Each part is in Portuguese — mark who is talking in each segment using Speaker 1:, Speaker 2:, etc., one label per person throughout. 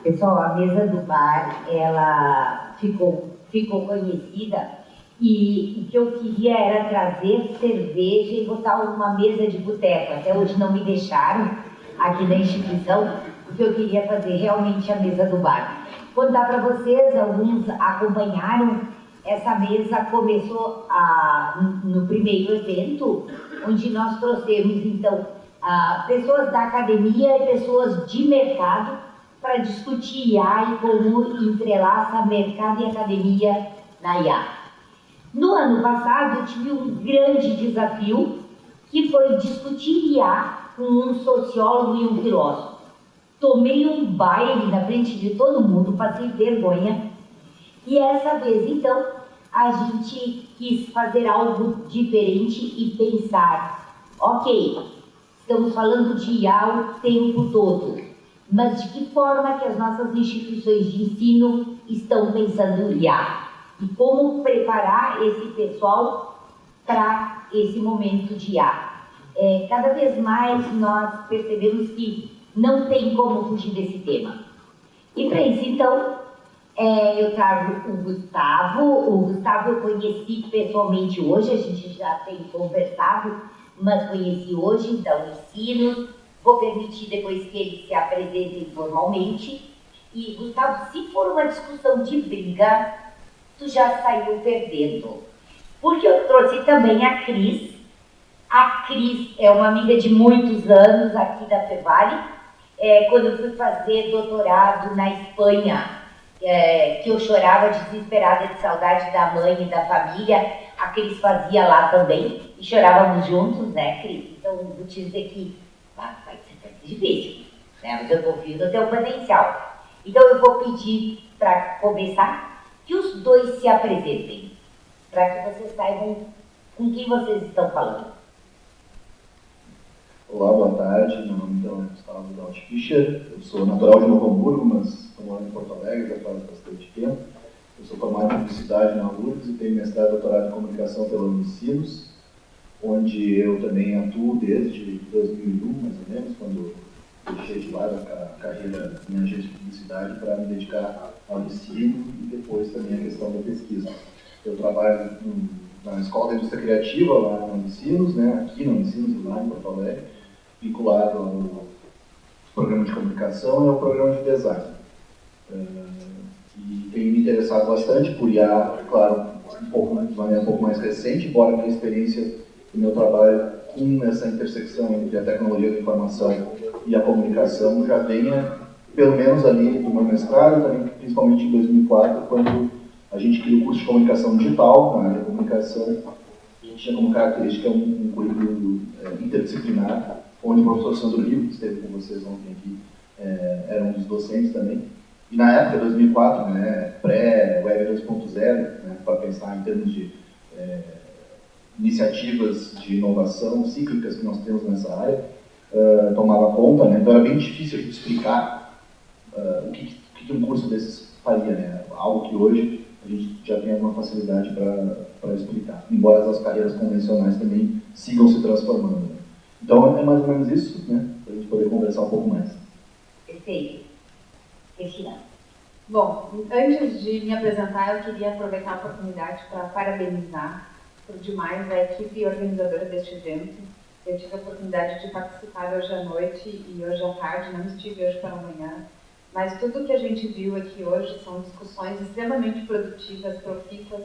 Speaker 1: Pessoal, a mesa do bar, ela ficou conhecida e o que eu queria era trazer cerveja e botar uma mesa de boteco. Até hoje não me deixaram aqui na instituição, porque eu queria fazer realmente a mesa do bar. Contar para vocês, alguns acompanharam, essa mesa começou no primeiro evento, onde nós trouxemos então pessoas da academia e pessoas de mercado para discutir IA e como entrelaça mercado e academia na IA. No ano passado, eu tive um grande desafio, que foi discutir IA com um sociólogo e um filósofo. Tomei um baile na frente de todo mundo, passei vergonha, e essa vez, então, a gente quis fazer algo diferente e pensar, ok, estamos falando de IA o tempo todo, mas de que forma que as nossas instituições de ensino estão pensando em IA? E como preparar esse pessoal para esse momento de IA? Cada vez mais nós percebemos que não tem como fugir desse tema. E para isso, então, eu trago o Gustavo. O Gustavo eu conheci pessoalmente hoje, a gente já tem conversado, mas conheci hoje, então, ensino. Vou permitir depois que ele se apresente formalmente. E, Gustavo, se for uma discussão de briga, tu já saiu perdendo. Porque eu trouxe também a Cris. A Cris é uma amiga de muitos anos aqui da Fevale. Quando eu fui fazer doutorado na Espanha, que eu chorava desesperada de saudade da mãe e da família, a Cris fazia lá também. E chorávamos juntos, né, Cris? Então, vou te dizer que vai ser difícil, né? Mas eu confio no teu potencial. Então eu vou pedir para começar que os dois se apresentem, para que vocês saibam com quem vocês estão falando.
Speaker 2: Olá, boa tarde. Meu nome então é Gustavo Fischer. Eu sou natural de Novo Hamburgo, mas estou morando em Porto Alegre já faz bastante tempo. Eu sou formado em publicidade na URGS e tenho mestrado e doutorado em comunicação pela Unicinos, onde eu também atuo desde 2001, mais ou menos, quando deixei de lado a carreira em agência de publicidade para me dedicar ao ensino e depois também à questão da pesquisa. Eu trabalho na Escola da Indústria Criativa, lá na Unicinos, né, aqui na Unicinos e lá em Porto Alegre, vinculado ao programa de comunicação e ao programa de design. E tenho me interessado bastante por IA, claro, de maneira um pouco mais recente, embora a minha experiência e meu trabalho com essa intersecção entre a tecnologia da informação e a comunicação já venha, pelo menos ali do meu mestrado, também, principalmente em 2004, quando a gente criou o curso de comunicação digital na área de comunicação. A gente tinha como característica um currículo interdisciplinar, onde o professor Sandro Rivo, que esteve com vocês ontem aqui, era um dos docentes também. E na época, 2004, né, pré-Web 2.0, né, para pensar em termos de iniciativas de inovação cíclicas que nós temos nessa área, tomava conta, né, então era bem difícil de explicar o que um curso desses faria, né, algo que hoje a gente já tem alguma facilidade para explicar, embora as carreiras convencionais também sigam se transformando. Né. Então é mais ou menos isso, né, para a gente poder conversar um pouco mais.
Speaker 1: Perfeito. Cristina.
Speaker 3: Bom, antes de me apresentar, eu queria aproveitar a oportunidade para parabenizar por demais a equipe organizadora deste evento. Eu tive a oportunidade de participar hoje à noite e hoje à tarde, não estive hoje pela manhã, mas tudo que a gente viu aqui hoje são discussões extremamente produtivas, profícuas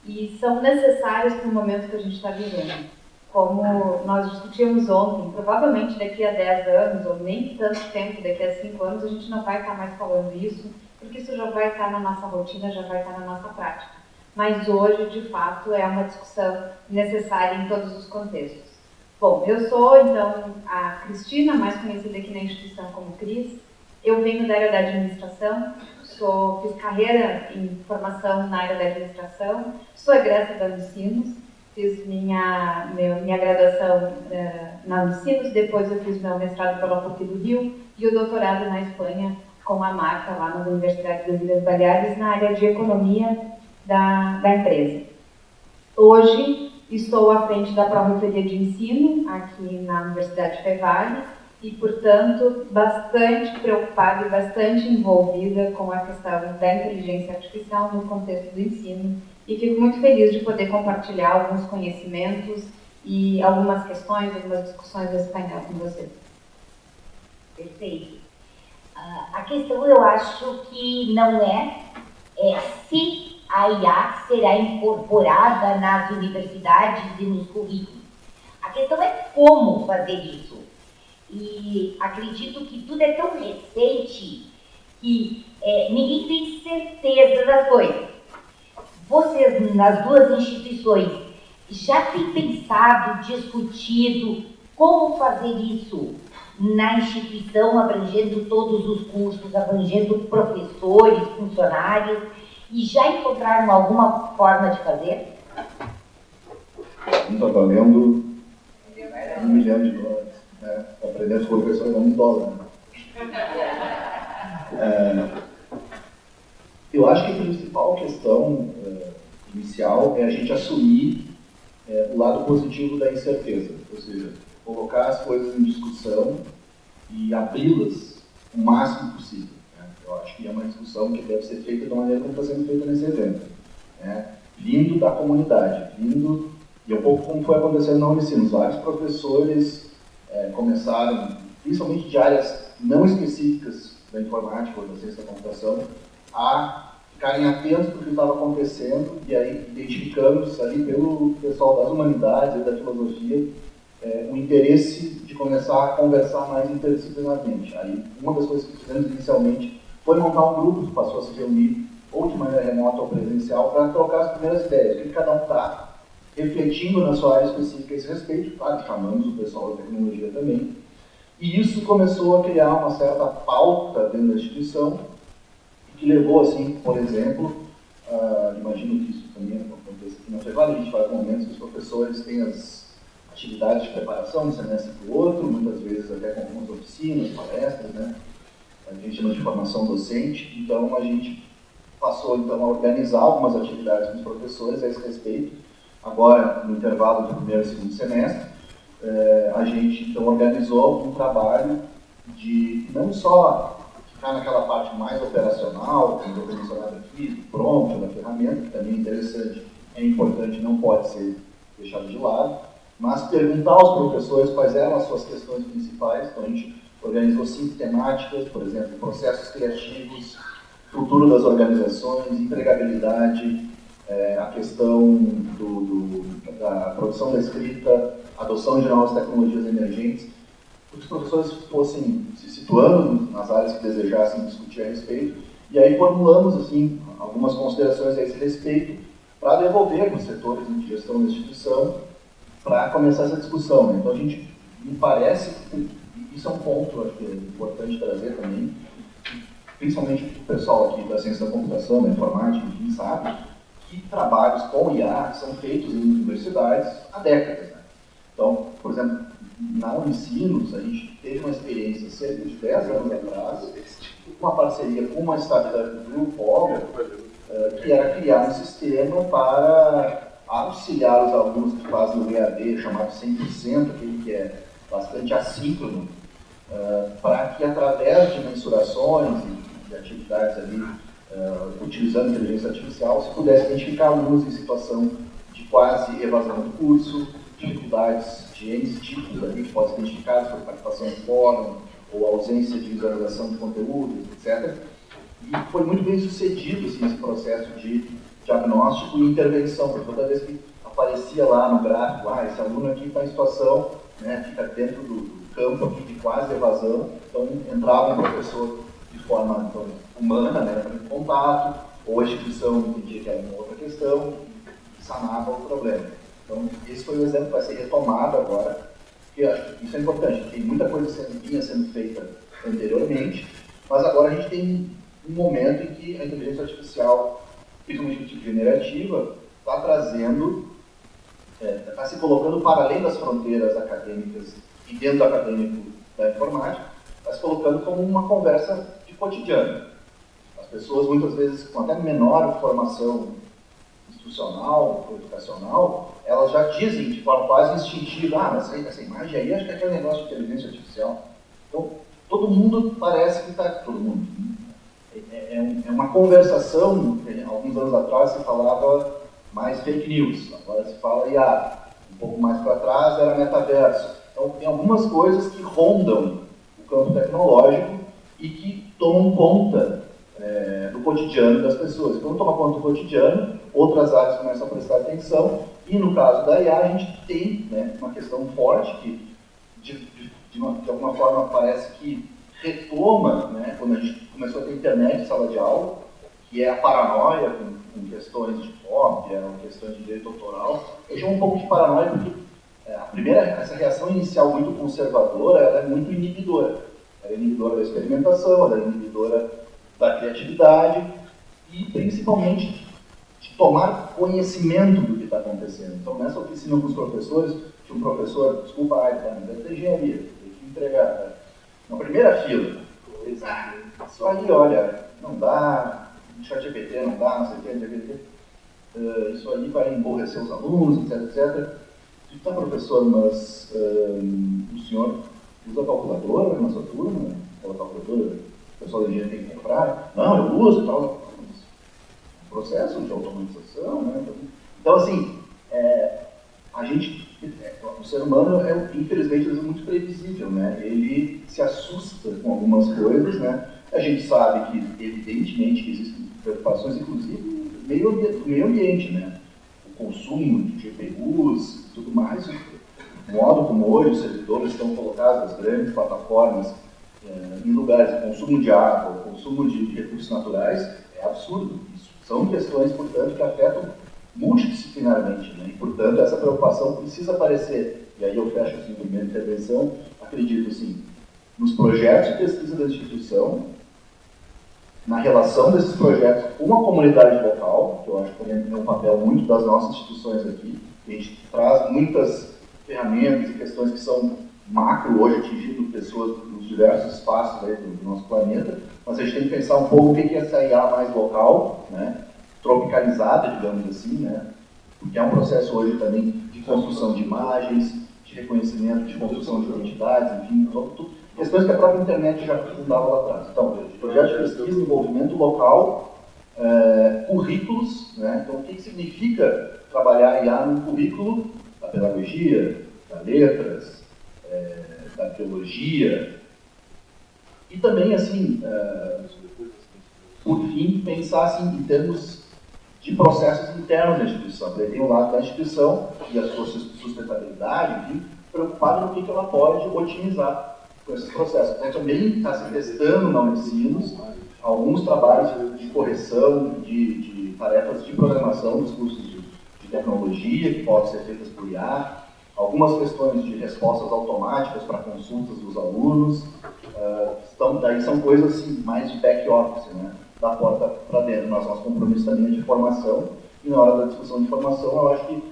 Speaker 3: e são necessárias para o momento que a gente está vivendo. Como nós discutimos ontem, provavelmente daqui a 10 anos, ou nem tanto tempo, daqui a 5 anos, a gente não vai estar mais falando isso, porque isso já vai estar na nossa rotina, já vai estar na nossa prática. Mas hoje, de fato, é uma discussão necessária em todos os contextos. Bom, eu sou, então, a Cristina, mais conhecida aqui na instituição como Cris. Eu venho da área da administração, fiz carreira em formação na área da administração, sou egressa da Unicinos, fiz minha graduação na Unicinos, depois eu fiz meu mestrado pela PUC do Rio e o doutorado na Espanha com a Marta, lá na Universidade das Ilhas Baleares, na área de economia da empresa. Hoje estou à frente da Pró-Reitoria de Ensino, aqui na Universidade Fevale, e, portanto, bastante preocupada e bastante envolvida com a questão da inteligência artificial no contexto do ensino. E fico muito feliz de poder compartilhar alguns conhecimentos e algumas questões, algumas discussões desse painel com vocês.
Speaker 1: Perfeito. A questão, eu acho que não é se a IA será incorporada nas universidades e nos currículos. A questão é como fazer isso. E acredito que tudo é tão recente que ninguém tem certeza das coisas. Vocês, nas duas instituições, já têm pensado, discutido como fazer isso na instituição, abrangendo todos os cursos, abrangendo professores, funcionários, e já encontraram alguma forma de fazer?
Speaker 2: Está valendo $1 milhão, né? Está aprendendo com o professor não $1. Eu acho que a principal questão inicial é a gente assumir o lado positivo da incerteza, ou seja, colocar as coisas em discussão e abri-las o máximo possível. Né? Eu acho que é uma discussão que deve ser feita da maneira como está sendo feita nesse evento, né? Vindo da comunidade, vindo, e um pouco como foi acontecendo na Unicinos. Vários professores começaram, principalmente de áreas não específicas da informática ou da ciência da computação, a ficarem atentos para o que estava acontecendo e aí identificando-se ali pelo pessoal das humanidades e da filosofia o interesse de começar a conversar mais interdisciplinarmente. Aí, uma das coisas que fizemos inicialmente foi montar um grupo que passou a se reunir ou de maneira remota ou presencial para trocar as primeiras ideias, o que cada um está refletindo na sua área específica a esse respeito. Claro, chamamos o pessoal da tecnologia também. E isso começou a criar uma certa pauta dentro da instituição, que levou, assim, por exemplo, imagino que isso também acontece aqui na FEVAL, a gente faz momentos que os professores têm as atividades de preparação de um semestre para o outro, muitas vezes até com algumas oficinas, palestras, né? A gente chama de formação docente, então a gente passou então, a organizar algumas atividades com os professores a esse respeito. Agora, no intervalo do primeiro e segundo semestre, a gente então organizou um trabalho de não só ficar naquela parte mais operacional, como eu mencionado aqui, do prompt, da ferramenta, que também é interessante, é importante, não pode ser deixado de lado, mas perguntar aos professores quais eram as suas questões principais. Então a gente organizou 5 temáticas, por exemplo, processos criativos, futuro das organizações, empregabilidade, a questão da produção da escrita, adoção de novas tecnologias emergentes, para que os professores fossem se situando nas áreas que desejassem discutir a respeito, e aí formulamos assim, algumas considerações a esse respeito para devolver para os setores de gestão da instituição para começar essa discussão. Né? Então a gente, me parece, isso é um ponto acho que é importante trazer também, principalmente o pessoal aqui da ciência da computação, da informática, enfim, sabe que trabalhos com IA são feitos em universidades há décadas. Né? Então, por exemplo, na Unicinos, a gente teve uma experiência cerca de 10 anos atrás, uma parceria com uma startup do Polo, que era criar um sistema para auxiliar os alunos que fazem o EAD, chamado 100%, aquele que é bastante assíncrono, para que através de mensurações e de atividades ali, utilizando inteligência artificial, se pudesse identificar alunos em situação de quase evasão do curso, dificuldades de N tipos ali, que podem ser identificadas por participação em fórum, ou ausência de visualização de conteúdos, etc. E foi muito bem sucedido assim, esse processo de diagnóstico e intervenção, porque toda vez que aparecia lá no gráfico, esse aluno aqui está em situação, né, fica dentro do campo aqui de quase evasão, então entrava um professor de forma então, humana, né, em contato, ou a instituição entendia que era uma outra questão, e sanava o problema. Então, esse foi o exemplo que vai ser retomado agora, e acho que isso é importante, tem muita coisa vinha sendo feita anteriormente, mas agora a gente tem um momento em que a inteligência artificial, principalmente tipo generativa, está trazendo, está se colocando para além das fronteiras acadêmicas e dentro do acadêmico da informática, está se colocando como uma conversa de cotidiano. As pessoas, muitas vezes, com até menor formação institucional ou educacional, elas já dizem de forma quase instintiva, mas essa imagem aí, acho que é aquele negócio de inteligência artificial. Então, todo mundo parece que está... Todo mundo. É uma conversação, alguns anos atrás se falava mais fake news, agora se fala IA. Um pouco mais para trás era metaverso. Então, tem algumas coisas que rondam o campo tecnológico e que tomam conta do cotidiano das pessoas. Quando toma conta do cotidiano, outras áreas começam a prestar atenção, e no caso da IA a gente tem, né, uma questão forte que de alguma forma parece que retoma, né, quando a gente começou a ter internet em sala de aula, que é a paranoia com questões de cópia, questões de direito autoral. Eu chamo um pouco de paranoia porque essa reação inicial muito conservadora, ela é muito inibidora. Ela é inibidora da experimentação, ela é inibidora da criatividade e, principalmente, de tomar conhecimento do que está acontecendo. Então, nessa oficina com os professores, tinha um professor, desculpa, mas é de engenharia, tem que entregar, né? Na primeira fila, eles, isso aí, olha, não dá, ChatGPT não dá, não sei o que, não sei o que, isso aí vai emborrecer os alunos, etc, etc. Tá, professor, mas o senhor usa calculadora na sua turma? Aquela calculadora que o pessoal da engenharia tem que comprar? Não, eu uso e tal. Processo de automatização, né? Então, assim, a gente, o ser humano infelizmente, muito previsível, né? Ele se assusta com algumas coisas, né? A gente sabe que, evidentemente, que existem preocupações, inclusive, do meio ambiente, né? O consumo de GPUs e tudo mais, o modo como hoje os servidores estão colocados nas grandes plataformas em lugares de consumo de água, consumo de recursos naturais, é absurdo. Isso são questões, portanto, que afetam multidisciplinarmente, né? E, portanto, essa preocupação precisa aparecer. E aí eu fecho assim, a primeira intervenção, acredito assim, nos projetos de pesquisa da instituição, na relação desses projetos com a comunidade local, que eu acho que também é um papel muito das nossas instituições aqui. A gente traz muitas ferramentas e questões que são macro hoje, atingindo pessoas nos diversos espaços aí do nosso planeta, mas a gente tem que pensar um pouco o que é essa IA mais local, né, tropicalizada, digamos assim, né, porque é um processo hoje também de construção de imagens, de reconhecimento, de construção de identidades, enfim, questões que a própria internet já fundava lá atrás. Então, projeto de pesquisa, envolvimento local, currículos, né? Então, o que significa trabalhar IA no currículo da pedagogia, da letras, da biologia, e também, assim, por fim, pensar assim, em termos de processos internos da instituição. Tem o lado da instituição e a sua sustentabilidade, enfim, preocupado no que ela pode otimizar com esses processos. Então, também está se testando na Unicinos alguns trabalhos de correção de tarefas de programação dos cursos de tecnologia que podem ser feitas por IA, algumas questões de respostas automáticas para consultas dos alunos, daí são coisas assim, mais de back office, né? Da porta para dentro. Nosso compromisso também é de formação, e na hora da discussão de formação eu acho que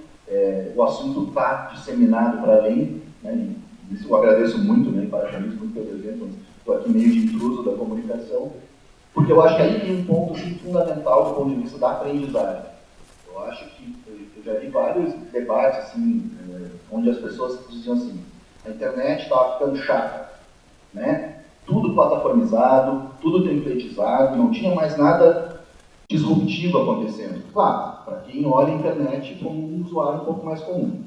Speaker 2: o assunto está disseminado para além, né? Isso eu agradeço muito, né, parabéns muito pelo evento, estou aqui meio de intruso da comunicação, porque eu acho que aí tem um ponto assim, fundamental do ponto de vista da aprendizagem. Eu acho que eu já vi vários debates assim, onde as pessoas diziam assim, a internet estava ficando chata, né? Tudo plataformizado, tudo templatizado, não tinha mais nada disruptivo acontecendo. Claro, para quem olha a internet como um usuário um pouco mais comum.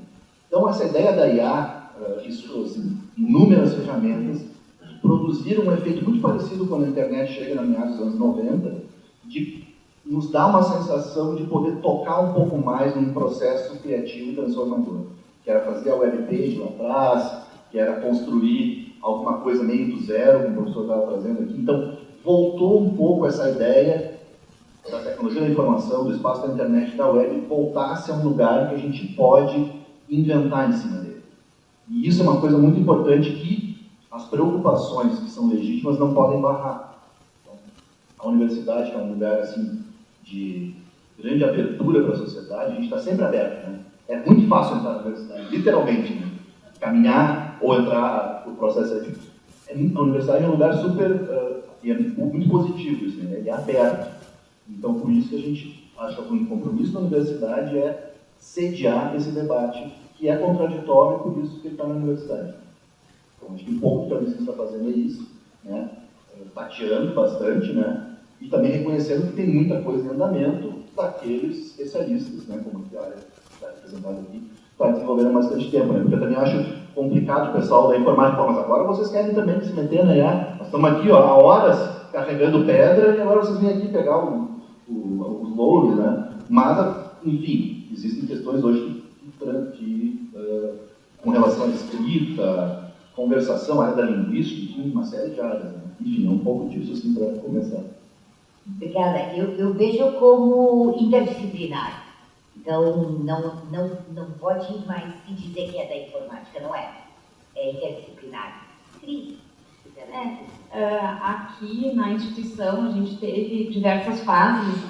Speaker 2: Então essa ideia da IA, isso, assim, inúmeras ferramentas que produziram um efeito muito parecido quando a internet chega na meados dos anos 90, de nos dar uma sensação de poder tocar um pouco mais num processo criativo e transformador, que era fazer a webpage lá atrás, que era construir alguma coisa meio do zero, como o professor estava trazendo aqui. Então, voltou um pouco essa ideia da tecnologia da informação, do espaço da internet, da web, voltasse a um lugar que a gente pode inventar em cima dele. E isso é uma coisa muito importante que as preocupações que são legítimas não podem barrar. Então, a universidade, que é um lugar assim, de grande abertura para a sociedade, a gente está sempre aberto, né? É muito fácil entrar na universidade, literalmente, né? Caminhar ou entrar no processo seletivo. A universidade é um lugar super, e é muito positivo isso, né? Ele é aberto. Então, por isso que a gente acha que o compromisso da universidade é sediar esse debate, que é contraditório, por isso que ele está na universidade. Então, acho que um pouco que a Unicef está fazendo é isso, né? Tateando bastante, né? E também reconhecendo que tem muita coisa em andamento daqueles especialistas, né? Como a área está representada aqui, está desenvolvendo há bastante tempo, né? Porque eu também acho complicado o pessoal da informática falar, mas agora vocês querem também se meter na IA. Nós estamos aqui, ó, há horas carregando pedra e agora vocês vêm aqui pegar os louros, né? Mas, enfim, existem questões hoje com relação à escrita, conversação, área da linguística, uma série de áreas, né? Enfim, é um pouco disso assim para começar.
Speaker 1: Obrigada. Eu vejo como interdisciplinar. Então, não pode mais se dizer que é da informática, não é? É interdisciplinar. Cris,
Speaker 3: aqui na instituição a gente teve diversas fases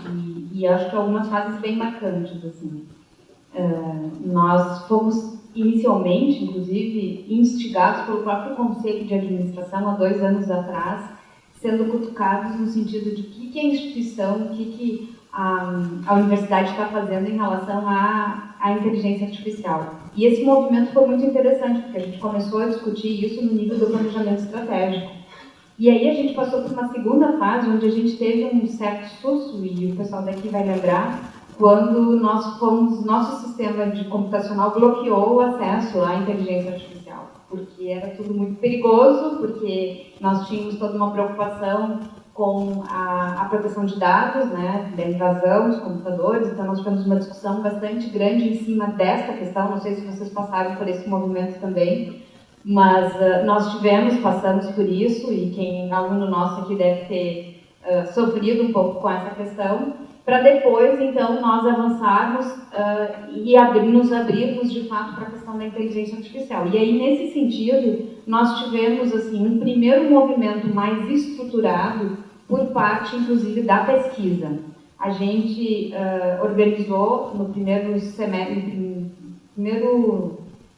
Speaker 3: e acho que algumas fases bem marcantes, assim. Nós fomos inicialmente, inclusive, instigados pelo próprio Conselho de Administração há 2 anos atrás, sendo cutucados no sentido de o que a instituição, o que a universidade está fazendo em relação à inteligência artificial. E esse movimento foi muito interessante, porque a gente começou a discutir isso no nível do planejamento estratégico. E aí a gente passou por uma segunda fase, onde a gente teve um certo susto, e o pessoal daqui vai lembrar, quando nosso sistema de computacional bloqueou o acesso à inteligência artificial, porque era tudo muito perigoso, porque nós tínhamos toda uma preocupação com a proteção de dados, né, da invasão dos computadores, então nós tivemos uma discussão bastante grande em cima desta questão, não sei se vocês passaram por esse movimento também, mas nós passamos por isso, e quem aluno nosso aqui deve ter sofrido um pouco com essa questão, para depois, então, nós avançarmos e nos abrirmos, de fato, para a questão da inteligência artificial. E aí, nesse sentido, nós tivemos, assim, um primeiro movimento mais estruturado por parte, inclusive, da pesquisa. A gente organizou no primeiro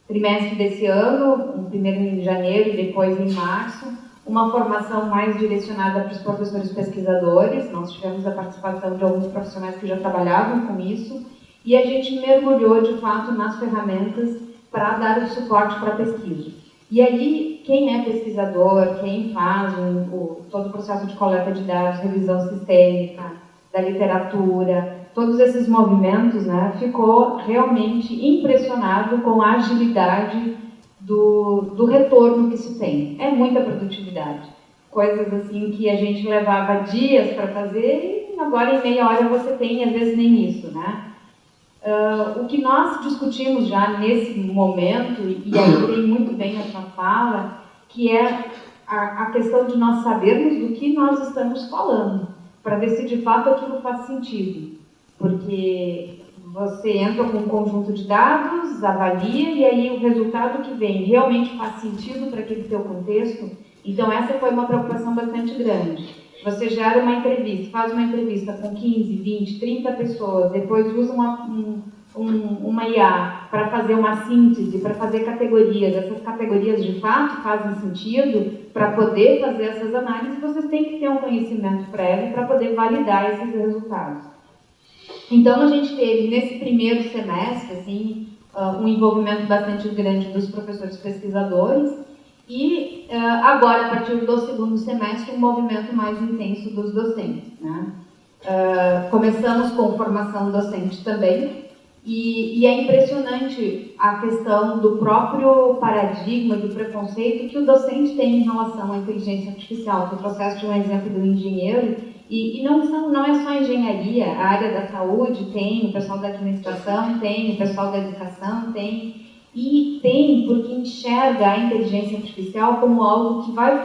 Speaker 3: trimestre desse ano, primeiro em janeiro e depois em março, uma formação mais direcionada para os professores pesquisadores. Nós tivemos a participação de alguns profissionais que já trabalhavam com isso, e a gente mergulhou, de fato, nas ferramentas para dar o suporte para a pesquisa. E aí, quem é pesquisador, quem faz todo o processo de coleta de dados, revisão sistêmica, da literatura, todos esses movimentos, né, ficou realmente impressionado com a agilidade do retorno que se tem. É muita produtividade. Coisas assim que a gente levava dias para fazer e agora em meia hora você tem, às vezes nem isso, né? O que nós discutimos já nesse momento, e aí tem muito bem a sua fala, que é a questão de nós sabermos do que nós estamos falando, para ver se de fato aquilo faz sentido. Porque você entra com um conjunto de dados, avalia, e aí o resultado que vem realmente faz sentido para aquele teu contexto. Então essa foi uma preocupação bastante grande. Você gera uma entrevista, faz uma entrevista com 15, 20, 30 pessoas, depois usa uma IA para fazer uma síntese, para fazer categorias. Essas categorias de fato fazem sentido para poder fazer essas análises, vocês têm que ter um conhecimento prévio para poder validar esses resultados. Então, a gente teve, nesse primeiro semestre, assim, um envolvimento bastante grande dos professores pesquisadores e, agora, a partir do segundo semestre, um movimento mais intenso dos docentes, né? Começamos com formação docente também e é impressionante a questão do próprio paradigma, do preconceito que o docente tem em relação à inteligência artificial, que eu trouxe de um exemplo do engenheiro. E não é só engenharia, a área da saúde tem, o pessoal da administração tem, o pessoal da educação tem, e tem porque enxerga a inteligência artificial como algo que vai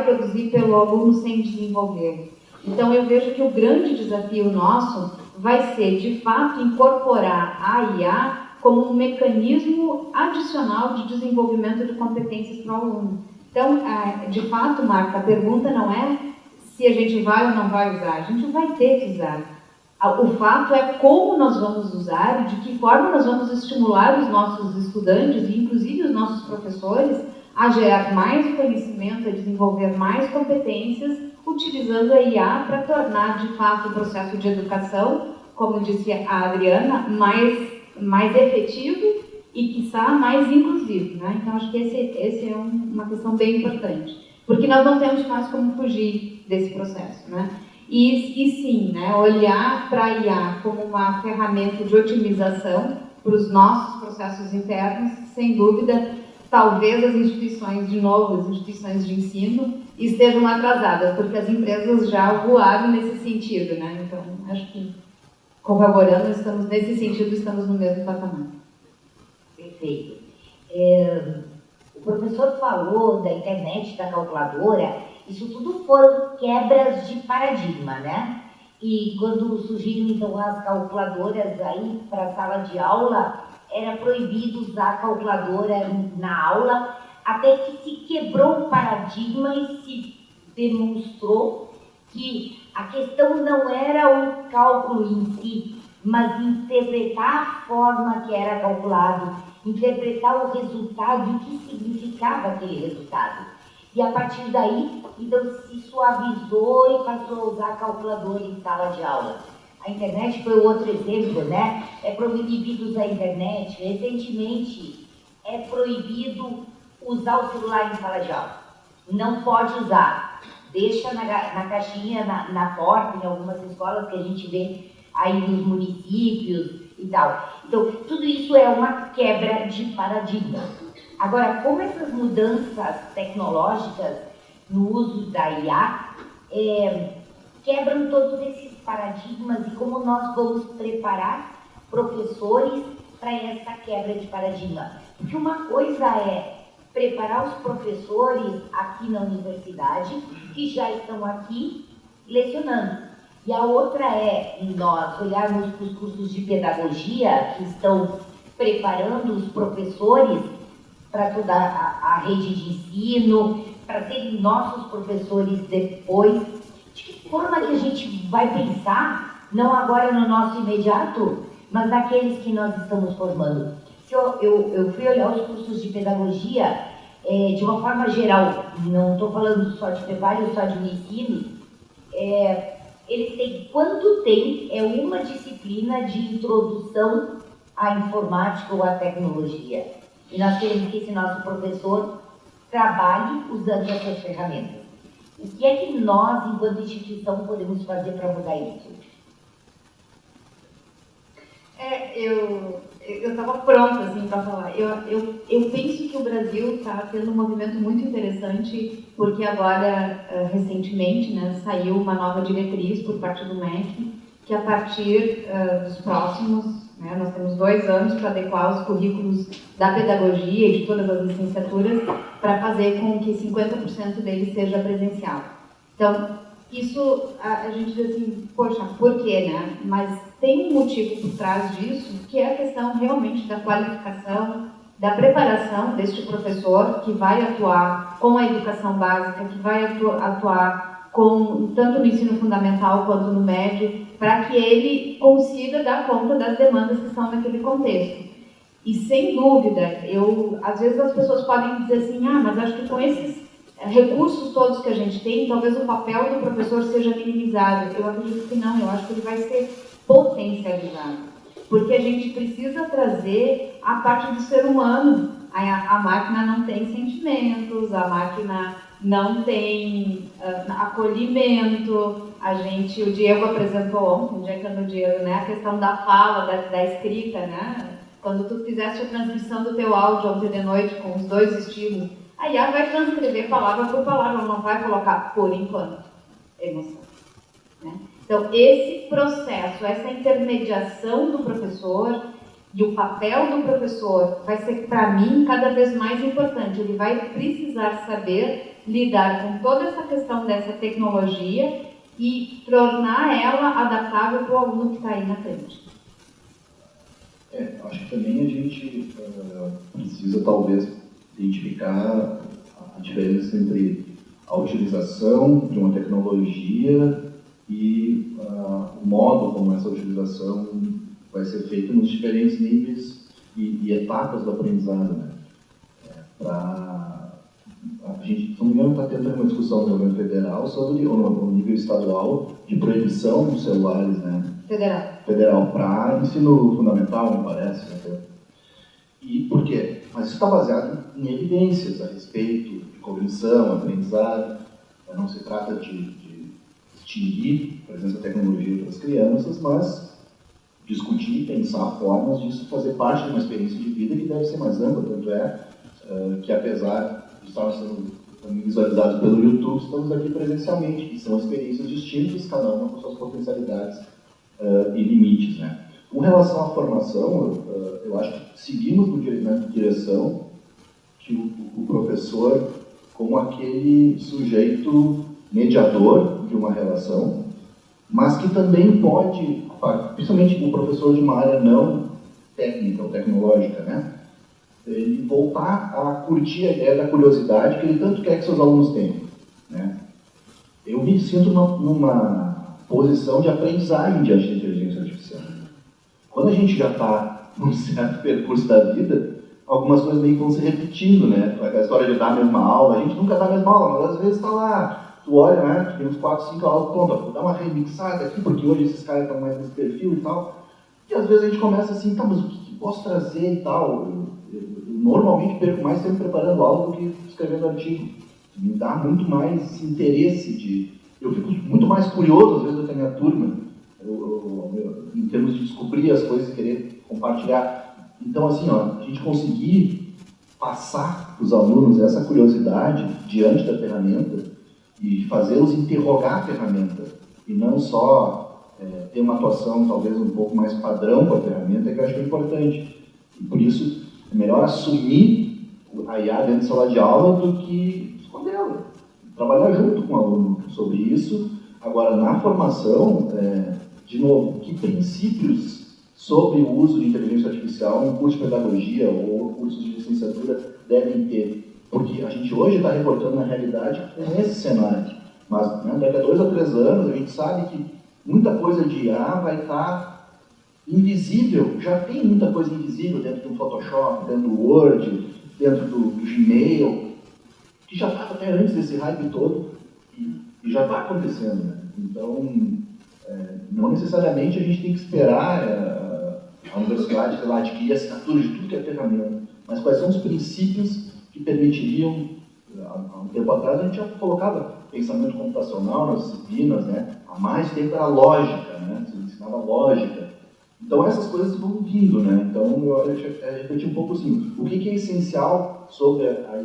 Speaker 3: produzir pelo aluno sem desenvolver. Então eu vejo que o grande desafio nosso vai ser, de fato, incorporar a IA como um mecanismo adicional de desenvolvimento de competências para o aluno. Então, de fato, Marta, a pergunta não é se a gente vai ou não vai usar, a gente vai ter que usar. O fato é como nós vamos usar e de que forma nós vamos estimular os nossos estudantes e inclusive os nossos professores a gerar mais conhecimento, a desenvolver mais competências, utilizando a IA para tornar de fato o processo de educação, como disse a Adriana, mais efetivo e, quiçá, mais inclusivo, né? Então, acho que esse é uma questão bem importante, porque nós não temos mais como fugir desse processo, né? E sim, né, olhar para a IA como uma ferramenta de otimização para os nossos processos internos, sem dúvida, talvez as instituições de ensino estejam atrasadas, porque as empresas já voaram nesse sentido, né? Então, acho que, corroborando, nesse sentido, estamos no mesmo patamar.
Speaker 1: Perfeito. O professor falou da internet, da calculadora, isso tudo foram quebras de paradigma, né? E quando surgiram então as calculadoras aí para a sala de aula, era proibido usar a calculadora na aula, até que se quebrou o paradigma e se demonstrou que a questão não era o cálculo em si, mas interpretar a forma que era calculado, interpretar o resultado e o que significava aquele resultado. E a partir daí, então se suavizou e passou a usar calculadora em sala de aula. A internet foi outro exemplo, né? É proibido usar a internet. Recentemente, é proibido usar o celular em sala de aula. Não pode usar. Deixa na caixinha, na porta, em algumas escolas que a gente vê aí nos municípios e tal. Então, tudo isso é uma quebra de paradigma. Agora, como essas mudanças tecnológicas no uso da IA quebram todos esses paradigmas e como nós vamos preparar professores para essa quebra de paradigma? Porque uma coisa é preparar os professores aqui na universidade, que já estão aqui lecionando. E a outra é nós olharmos para os cursos de pedagogia, que estão preparando os professores para toda a rede de ensino, para serem nossos professores depois. De que forma que a gente vai pensar, não agora no nosso imediato, mas naqueles que nós estamos formando? Se eu fui olhar os cursos de pedagogia de uma forma geral, não estou falando só de preparo, só de ensino, eles têm, quanto tem, uma disciplina de introdução à informática ou à tecnologia. E nós queremos que esse nosso professor trabalhe usando essas ferramentas. O que é que nós, enquanto instituição, podemos fazer para mudar isso?
Speaker 3: Eu estava pronta assim, para falar. Eu penso que o Brasil está tendo um movimento muito interessante, porque agora, recentemente, né, saiu uma nova diretriz por parte do MEC, que a partir dos próximos, né, nós temos 2 anos para adequar os currículos da pedagogia e de todas as licenciaturas para fazer com que 50% deles seja presencial. Então, isso a gente diz assim, poxa, por quê, né? Mas tem um motivo por trás disso, que é a questão realmente da qualificação, da preparação deste professor que vai atuar com a educação básica, que vai atuar tanto no ensino fundamental quanto no médio, para que ele consiga dar conta das demandas que estão naquele contexto. E sem dúvida, às vezes as pessoas podem dizer assim, mas acho que com esses recursos todos que a gente tem, talvez o papel do professor seja minimizado. Eu acredito que não, eu acho que ele vai ser potencializado. Porque a gente precisa trazer a parte do ser humano. A máquina não tem sentimentos, a máquina não tem acolhimento. O Diego apresentou ontem, o Diego no Diego, né, a questão da fala, da escrita, né? Quando tu fizeste a transcrição do teu áudio ontem de noite com os 2 estilos, a IA vai transcrever palavra por palavra, não vai colocar, por enquanto, emoção. Né? Então, esse processo, essa intermediação do professor e o papel do professor vai ser, para mim, cada vez mais importante. Ele vai precisar saber lidar com toda essa questão dessa tecnologia e tornar ela adaptável para o aluno que está aí na frente.
Speaker 2: Acho que também a gente precisa, talvez, identificar a diferença entre a utilização de uma tecnologia e o modo como essa utilização vai ser feita nos diferentes níveis e etapas do aprendizado, né? A gente, se não me engano, está tendo uma discussão no governo federal sobre, ou no nível estadual, de proibição dos celulares, né?
Speaker 3: Federal
Speaker 2: para ensino fundamental, me parece. Até. E por quê? Mas isso está baseado em evidências a respeito de cognição, aprendizado. Não se trata de extinguir a presença da tecnologia para as crianças, mas discutir e pensar formas disso fazer parte de uma experiência de vida que deve ser mais ampla. Tanto é que, apesar de estarmos sendo visualizados pelo YouTube, estamos aqui presencialmente, e são experiências distintas, cada uma com suas potencialidades e limites, né? Com relação à formação, eu acho que seguimos na direção que o professor, como aquele sujeito mediador de uma relação, mas que também pode, principalmente o professor de uma área não técnica ou tecnológica, né? Ele voltar a curtir a ideia da curiosidade que ele tanto quer que seus alunos tenham, né? Eu me sinto numa posição de aprendizagem diante da inteligência artificial. Quando a gente já está num certo percurso da vida, algumas coisas meio que vão se repetindo, né? A história de dar a mesma aula, a gente nunca dá a mesma aula, mas às vezes está lá, tu olha, né? Tem uns 4, 5 aulas, pronto, vou dar uma remixada aqui, porque hoje esses caras estão mais nesse perfil e tal. E às vezes a gente começa assim, tá, mas o que posso trazer e tal? Eu normalmente perco mais tempo preparando aula do que escrevendo artigo. Me dá muito mais interesse eu fico muito mais curioso, às vezes, do que a minha turma, em termos de descobrir as coisas e querer compartilhar. Então, assim, a gente conseguir passar para os alunos essa curiosidade diante da ferramenta e fazê-los interrogar a ferramenta, e não só ter uma atuação, talvez, um pouco mais padrão com a ferramenta, que eu acho que é importante. E, por isso, é melhor assumir a IA dentro da sala de aula do que escondê-la. Trabalhar junto com o aluno sobre isso. Agora, na formação, de novo, que princípios sobre o uso de inteligência artificial em curso de pedagogia ou cursos de licenciatura devem ter? Porque a gente hoje está reportando na realidade com esse cenário. Mas, né, daqui a 2 a 3 anos, a gente sabe que muita coisa de IA vai estar invisível. Já tem muita coisa invisível dentro do Photoshop, dentro do Word, dentro do Gmail, que já estava até antes desse hype todo, e já está acontecendo, né? Então, não necessariamente a gente tem que esperar a universidade, sei lá, adquirir assinatura de tudo que é ferramenta, mas quais são os princípios que permitiriam, há um tempo atrás a gente já colocava pensamento computacional nas disciplinas, né? Há mais tempo era lógica, né? Se ensinava lógica. Então essas coisas vão vindo, né? Então eu refleti um pouco assim, o que é essencial sobre a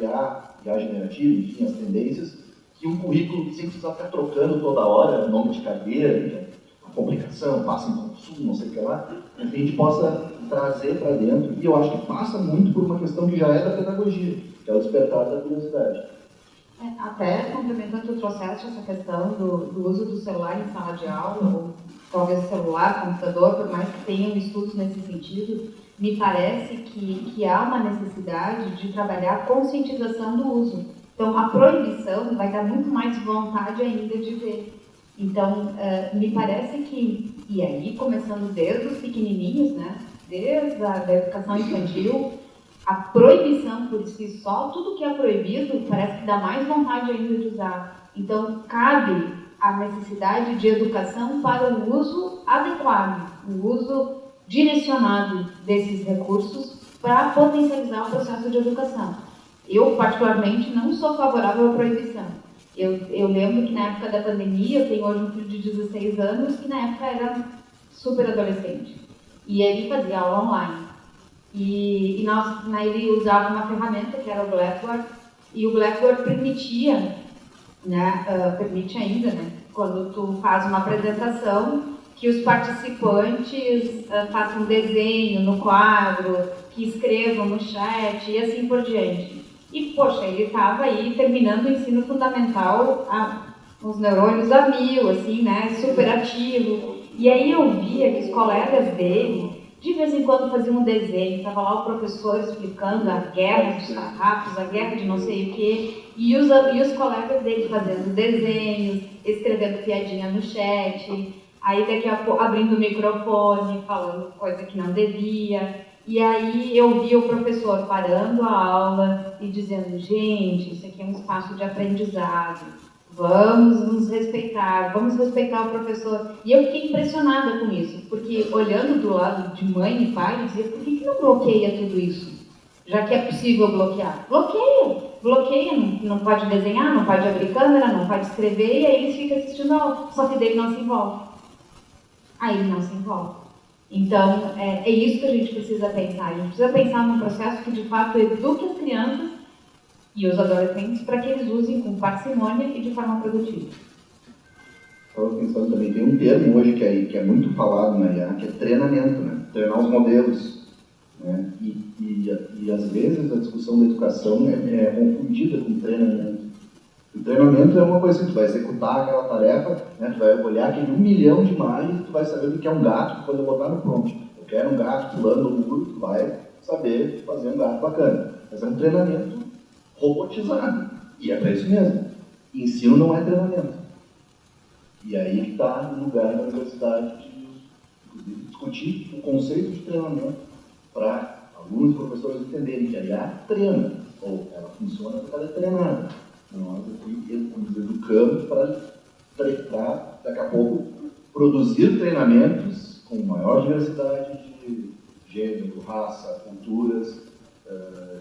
Speaker 2: IA generativa, enfim, as tendências, que um currículo sem precisar ficar trocando toda hora, nome de cadeira, a complicação, passa em consumo, não sei o que lá, que a gente possa trazer para dentro, e eu acho que passa muito por uma questão que já é da pedagogia, que é o despertar da curiosidade.
Speaker 3: Até complementando que eu trouxeste essa questão do uso do celular em sala de aula, ou talvez celular, computador, por mais que tenham estudos nesse sentido, me parece que há uma necessidade de trabalhar a conscientização do uso. Então, a proibição vai dar muito mais vontade ainda de ver. Então, me parece que, e aí, começando desde os pequenininhos, né, desde a educação infantil, a proibição por si só, tudo que é proibido, parece que dá mais vontade ainda de usar. Então, cabe a necessidade de educação para o uso adequado, o uso direcionado desses recursos para potencializar o processo de educação. Eu, particularmente, não sou favorável à proibição. Eu lembro que na época da pandemia, eu tenho hoje um filho de 16 anos, que na época era super adolescente. E ele fazia aula online. E ele usava uma ferramenta que era o Blackboard, e o Blackboard permitia, né, permite ainda, né, quando tu faz uma apresentação, que os participantes façam desenho no quadro, que escrevam no chat e assim por diante. E, poxa, ele estava aí terminando o ensino fundamental, os neurônios a 1000, assim, né, super ativo. E aí eu via que os colegas dele, de vez em quando, faziam um desenho, estava lá o professor explicando a guerra dos carrapatos, a guerra de não sei o quê, e os colegas dele fazendo desenhos, escrevendo piadinha no chat, aí daqui a pouco abrindo o microfone, falando coisa que não devia. E aí eu vi o professor parando a aula e dizendo, gente, isso aqui é um espaço de aprendizado, vamos nos respeitar, vamos respeitar o professor. E eu fiquei impressionada com isso, porque olhando do lado de mãe e pai, eu dizia, por que não bloqueia tudo isso? Já que é possível bloquear, bloqueia, não pode desenhar, não pode abrir câmera, não pode escrever, e aí eles ficam assistindo a aula, só que daí não se envolve. Aí ele não se envolve. Então, é isso que a gente precisa pensar. A gente precisa pensar num processo que, de fato, eduque as crianças e os adolescentes para que eles usem com parcimônia e de forma produtiva.
Speaker 2: Estava pensando também, tem um termo hoje que é muito falado na IA, que é treinamento, né? Treinar os modelos. Né? E às vezes a discussão da educação é confundida com treinamento. O treinamento é uma coisa que tu vai executar aquela tarefa, né? Tu vai olhar aquele 1 milhão de imagens e tu vai saber o que é um gato quando eu botar no prompt. Eu quero um gato pulando no muro, tu vai saber fazer um gato bacana. Mas é um treinamento robotizado. E é para isso mesmo. Ensino não é treinamento. E aí que está o lugar da universidade de discutir o conceito de treinamento para alunos e professores entenderem que a IA treina, ou ela funciona porque ela é treinada. Nós aqui nos educamos para, daqui a pouco, produzir treinamentos com maior diversidade de gênero, raça, culturas,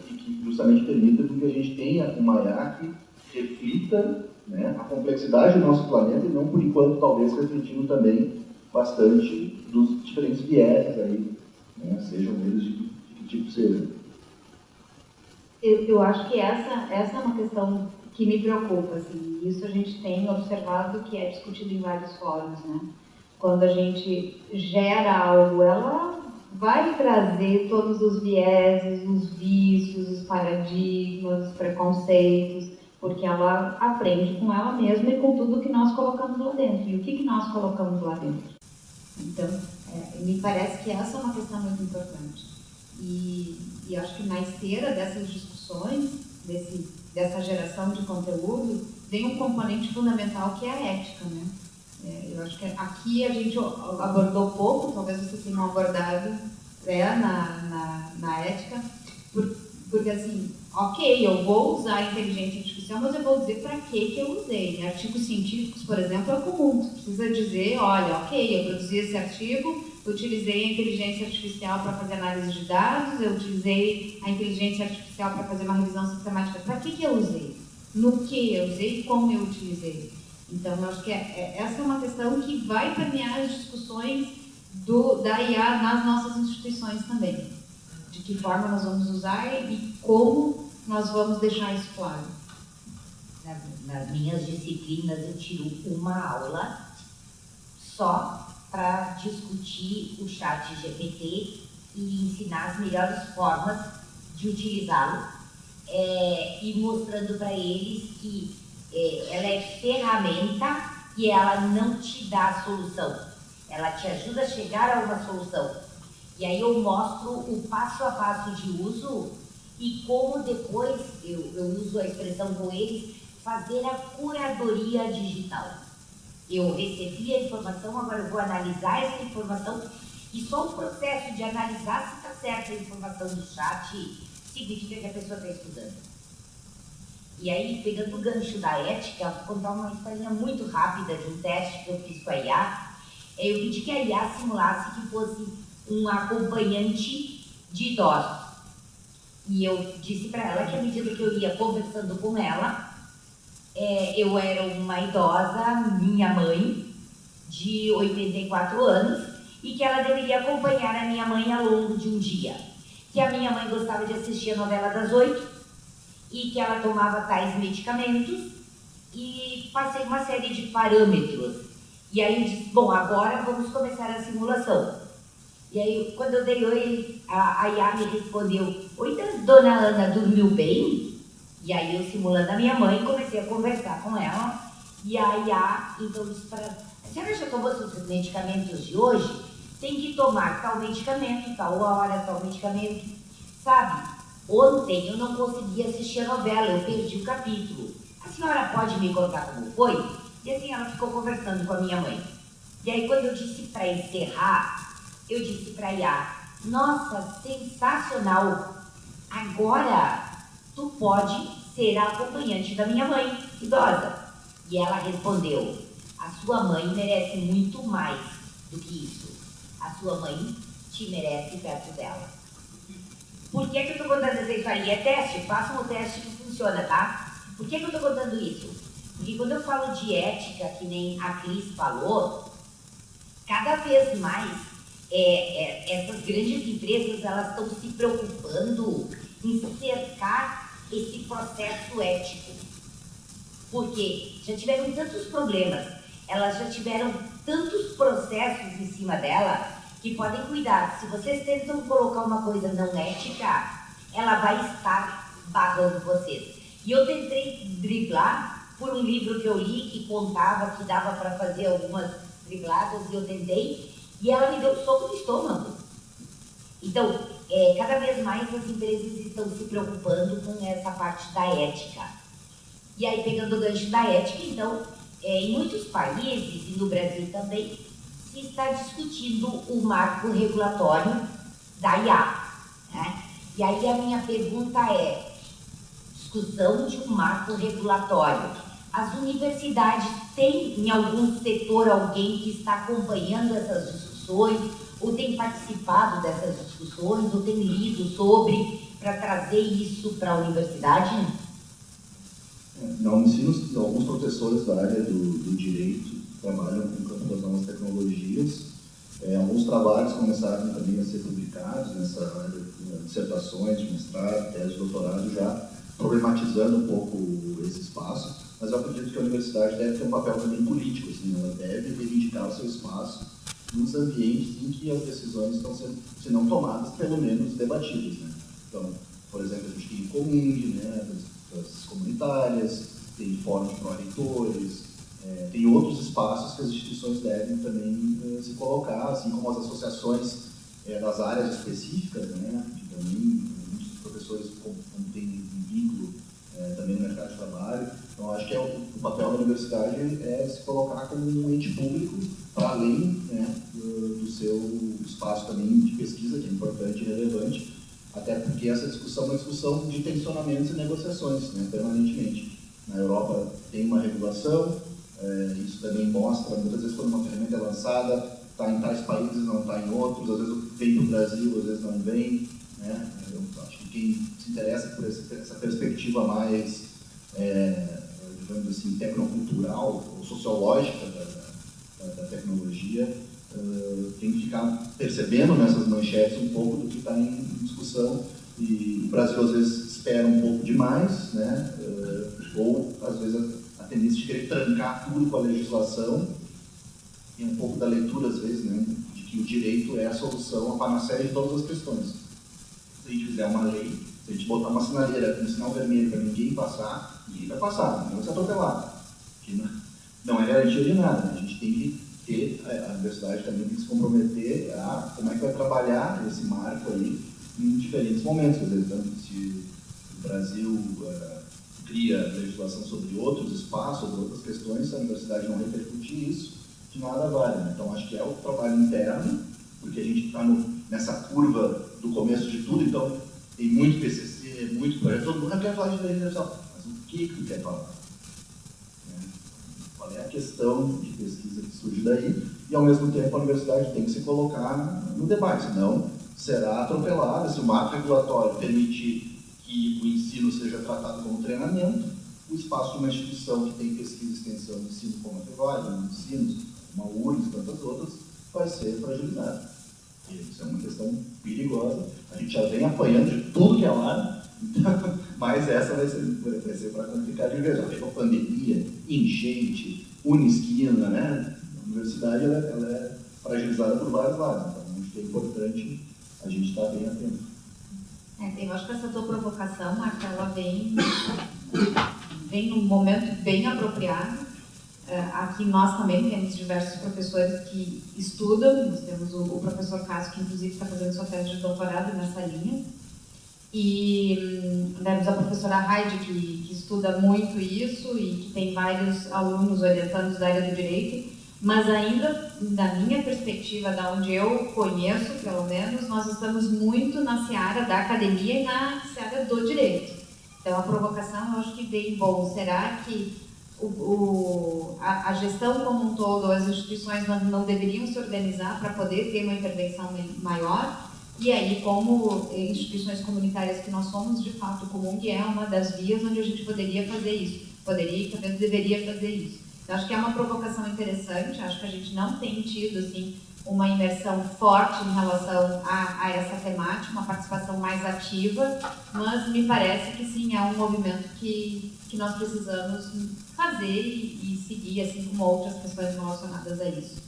Speaker 2: e que justamente permita que a gente tenha uma IA que reflita, né, a complexidade do nosso planeta e não, por enquanto, talvez refletindo também bastante dos diferentes vieses aí, né, sejam eles de que tipo sejam.
Speaker 3: Eu acho que essa é uma questão que me preocupa, assim. Isso a gente tem observado que é discutido em vários fóruns, né? Quando a gente gera algo, ela vai trazer todos os vieses, os vícios, os paradigmas, os preconceitos, porque ela aprende com ela mesma e com tudo que nós colocamos lá dentro. E o que nós colocamos lá dentro? Então, me parece que essa é uma questão muito importante. E acho que na esteira dessas discussões, dessa geração de conteúdo, vem um componente fundamental que é a ética, né? Eu acho que aqui a gente abordou pouco, talvez vocês tenham abordado na ética, porque assim, ok, eu vou usar a inteligência artificial, mas eu vou dizer para que eu usei. Em artigos científicos, por exemplo, é comum, você precisa dizer, olha, ok, eu produzi esse artigo, utilizei a inteligência artificial para fazer análise de dados, eu utilizei a inteligência artificial para fazer uma revisão sistemática. Para que eu usei? No que eu usei e como eu utilizei? Então, eu acho que essa é uma questão que vai permear as discussões da IA nas nossas instituições também. De que forma nós vamos usar e como nós vamos deixar isso claro.
Speaker 1: Nas minhas disciplinas eu tiro uma aula só para discutir o chat GPT e ensinar as melhores formas de utilizá-lo, e mostrando para eles que ela é ferramenta e ela não te dá a solução, ela te ajuda a chegar a uma solução. E aí eu mostro o passo a passo de uso e como depois, eu uso a expressão com eles, fazer a curadoria digital. Eu recebi a informação, agora eu vou analisar essa informação e só o processo de analisar se está certa a informação do chat significa que a pessoa está estudando. E aí, pegando o gancho da ética, vou contar uma historinha muito rápida de um teste que eu fiz com a IA. Eu pedi que a IA simulasse que fosse um acompanhante de idosos. E eu disse para ela que à medida que eu ia conversando com ela, eu era uma idosa, minha mãe, de 84 anos, e que ela deveria acompanhar a minha mãe ao longo de um dia. Que a minha mãe gostava de assistir a novela das 8, e que ela tomava tais medicamentos, e passei uma série de parâmetros. E aí eu disse, bom, agora vamos começar a simulação. E aí, quando eu dei oi, a IA me respondeu, oi, dona Ana, dormiu bem? E aí eu, simulando a minha mãe, comecei a conversar com ela. E a IA, então, disse para ela, a senhora já tomou seus medicamentos de hoje? Tem que tomar tal medicamento, tal hora, tal medicamento. Sabe, ontem eu não consegui assistir a novela, eu perdi o capítulo. A senhora pode me contar como foi? E assim ela ficou conversando com a minha mãe. E aí, quando eu disse para encerrar, eu disse para a IA, nossa, sensacional, agora tu pode ser a acompanhante da minha mãe, idosa. E ela respondeu, a sua mãe merece muito mais do que isso. A sua mãe te merece perto dela. Por que eu estou contando essa história? É teste, façam o teste que funciona, tá? Por que eu estou contando isso? Porque quando eu falo de ética, que nem a Cris falou, cada vez mais essas grandes empresas elas estão se preocupando em cercar esse processo ético. Porque já tiveram tantos problemas, elas já tiveram tantos processos em cima dela que podem cuidar. Se vocês tentam colocar uma coisa não ética, ela vai estar barrando vocês. E eu tentei driblar por um livro que eu li que contava que dava para fazer algumas dribladas e eu tentei e ela me deu um soco no estômago. Então, cada vez mais as empresas estão se preocupando com essa parte da ética. E aí, pegando o gancho da ética, então, em muitos países, e no Brasil também, se está discutindo o marco regulatório da IA. Né? E aí a minha pergunta é, discussão de um marco regulatório. As universidades têm, em algum setor, alguém que está acompanhando essas discussões, ou tem participado dessas discussões, ou tem lido sobre, para trazer isso para a universidade?
Speaker 2: No ensino, alguns professores da área do direito trabalham com o campo das novas tecnologias. Alguns trabalhos começaram também a ser publicados nessa área, dissertações de mestrado, tese de doutorado, já problematizando um pouco esse espaço. Mas eu acredito que a universidade deve ter um papel também político, assim, ela deve reivindicar o seu espaço nos ambientes em que as decisões estão sendo, se não tomadas, pelo menos debatidas. Né? Então, por exemplo, a gente tem o Comung, né, das comunitárias, tem fórum de pró-reitores, tem outros espaços que as instituições devem também se colocar, assim como as associações das áreas específicas, né, que também muitos professores têm um vínculo também no mercado de trabalho. Então, acho que o papel da universidade é se colocar como um ente público para além, né, do seu espaço também de pesquisa, que é importante e relevante, até porque essa discussão é uma discussão de tensionamentos e negociações, né, permanentemente. Na Europa tem uma regulação, isso também mostra, muitas vezes quando uma ferramenta é lançada, está em tais países, não está em outros, às vezes vem do Brasil, às vezes não vem. Né? Eu acho que quem se interessa por essa perspectiva mais, digamos assim, tecnocultural ou sociológica da tecnologia, tem que ficar percebendo nessas manchetes um pouco do que está em discussão, e o Brasil às vezes espera um pouco demais, né? Ou às vezes a tendência de querer trancar tudo com a legislação, e um pouco da leitura às vezes, né, de que o direito é a solução, a panaceia de todas as questões. Se a gente fizer uma lei, se a gente botar uma sinaleira com um sinal vermelho para ninguém passar, ninguém vai passar, ninguém vai ser atropelado. Não é garantia de nada, a gente tem que ter, a universidade também tem que se comprometer a como é que vai trabalhar esse marco aí em diferentes momentos. Por exemplo, se o Brasil cria legislação sobre outros espaços, sobre outras questões, se a universidade não repercutir isso, de nada vale. Né? Então, acho que é o trabalho interno, porque a gente está nessa curva do começo de tudo, então tem muito PCC, muito projeto, todo mundo quer falar de legislação, mas o que tu quer falar? Qual é a questão de pesquisa que surge daí? E, ao mesmo tempo, a universidade tem que se colocar no debate, senão será atropelada. Se o marco regulatório permitir que o ensino seja tratado como treinamento, o espaço de uma instituição que tem pesquisa e extensão de ensino como a Fevale, o Ensinos, uma URGS e tantas outras, vai ser fragilizado. E isso é uma questão perigosa. A gente já vem apanhando de tudo que é lado, então, mas essa vai ser para complicar de vez. Já veio a pandemia, enchente, Unisquina, né? A universidade ela é fragilizada por vários lados, então acho que é importante a gente estar bem atento.
Speaker 3: Eu acho que essa tua provocação, Marta, ela vem num momento bem apropriado. Aqui nós também temos diversos professores que estudam, nós temos o professor Cássio, que inclusive está fazendo sua tese de doutorado nessa linha, e temos a professora Heidi, que estuda muito isso e que tem vários alunos orientandos da área do direito, mas ainda, da minha perspectiva, da onde eu conheço, pelo menos, nós estamos muito na seara da academia e na seara do direito. Então, a provocação, eu acho que vem bom. Será que a gestão como um todo, as instituições não deveriam se organizar para poder ter uma intervenção maior? E aí, como instituições comunitárias que nós somos, de fato, o Comung é uma das vias onde a gente poderia fazer isso. Poderia e talvez deveria fazer isso. Eu acho que é uma provocação interessante, acho que a gente não tem tido, assim, uma imersão forte em relação a essa temática, uma participação mais ativa, mas me parece que sim, é um movimento que nós precisamos fazer e seguir, assim como outras questões relacionadas a isso.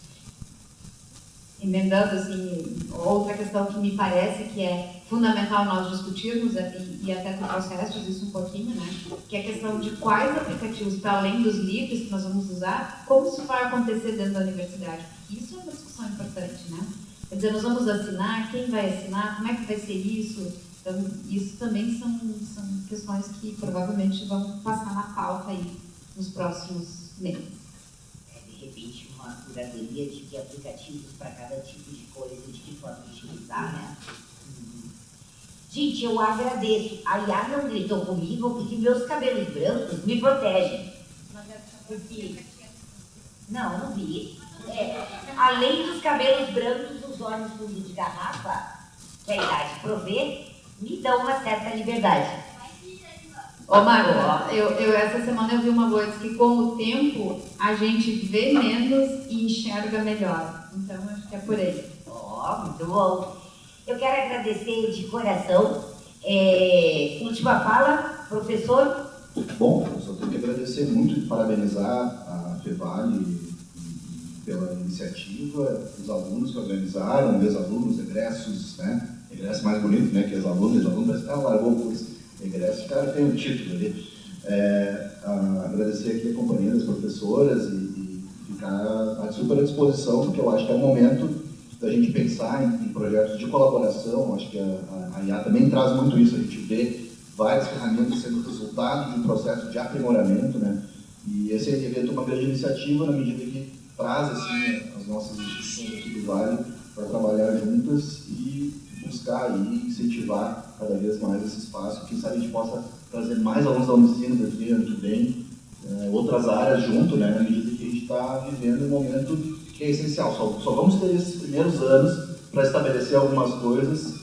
Speaker 3: Emendando, assim, outra questão que me parece que é fundamental nós discutirmos, e até tu trouxeste isso um pouquinho, né? Que é a questão de quais aplicativos, para além dos livros que nós vamos usar, como isso vai acontecer dentro da universidade, porque isso é uma discussão importante, né? Quer dizer, nós vamos assinar, quem vai assinar, como é que vai ser isso? Então, isso também são questões que provavelmente vão passar na pauta aí nos próximos meses.
Speaker 1: De repente, uma curadoria de que aplicativos para cada tipo de coisa, de que forma utilizar, né? Gente, eu agradeço. A Iá não gritou comigo porque meus cabelos brancos me protegem. Porque... Não vi. Além dos cabelos brancos, os olhos fundos de garrafa, que a idade provê, me dão uma certa liberdade.
Speaker 3: Ô Marco, eu essa semana eu vi uma coisa que com o tempo a gente vê menos e enxerga melhor. Então acho que é por aí.
Speaker 1: Muito bom. Eu quero agradecer de coração. Última fala, professor.
Speaker 2: Bom, eu só tenho que agradecer muito e parabenizar a FEVALE pela iniciativa, os alunos que organizaram, ex-alunos, egressos, né? Egresso mais bonito, né? Que ex-alunos, parece que largou o curso. Egresso, o cara tem um título ali. Agradecer aqui a companhia das professoras e ficar à super disposição, porque eu acho que é o momento da gente pensar em projetos de colaboração. Acho que a IA também traz muito isso, a gente vê várias ferramentas sendo resultado de um processo de aprimoramento, né? E esse evento é uma grande iniciativa na medida que traz assim, as nossas instituições aqui do Vale para trabalhar juntas e buscar e incentivar cada vez mais esse espaço. Quem sabe a gente possa trazer mais alunos da Unicino daqui ano que vem, outras áreas junto, né, na medida que a gente está vivendo um momento que é essencial. Só vamos ter esses primeiros anos para estabelecer algumas coisas,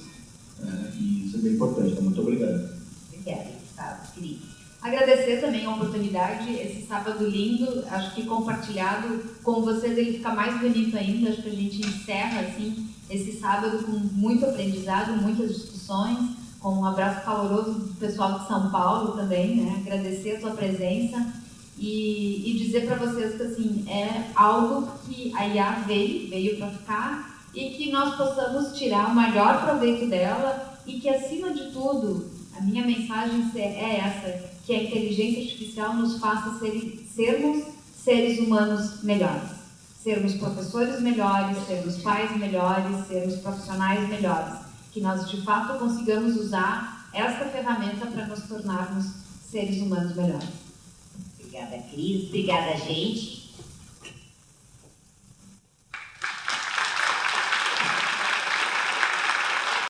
Speaker 2: e isso é bem importante. Então, muito obrigado.
Speaker 1: Obrigada, Gustavo, querido.
Speaker 3: Agradecer também a oportunidade, esse sábado lindo, acho que compartilhado com vocês ele fica mais bonito ainda. Acho que a gente encerra assim esse sábado com muito aprendizado, muitas discussões, com um abraço caloroso do pessoal de São Paulo também, né? Agradecer a sua presença e dizer para vocês que assim, é algo que a IA veio para ficar e que nós possamos tirar o maior proveito dela e que, acima de tudo, a minha mensagem é essa, que a inteligência artificial nos faça sermos seres humanos melhores. Sermos professores melhores, sermos pais melhores, sermos profissionais melhores. Que nós, de fato, consigamos usar esta ferramenta para nos tornarmos seres humanos melhores.
Speaker 1: Obrigada, Cris. Obrigada, gente.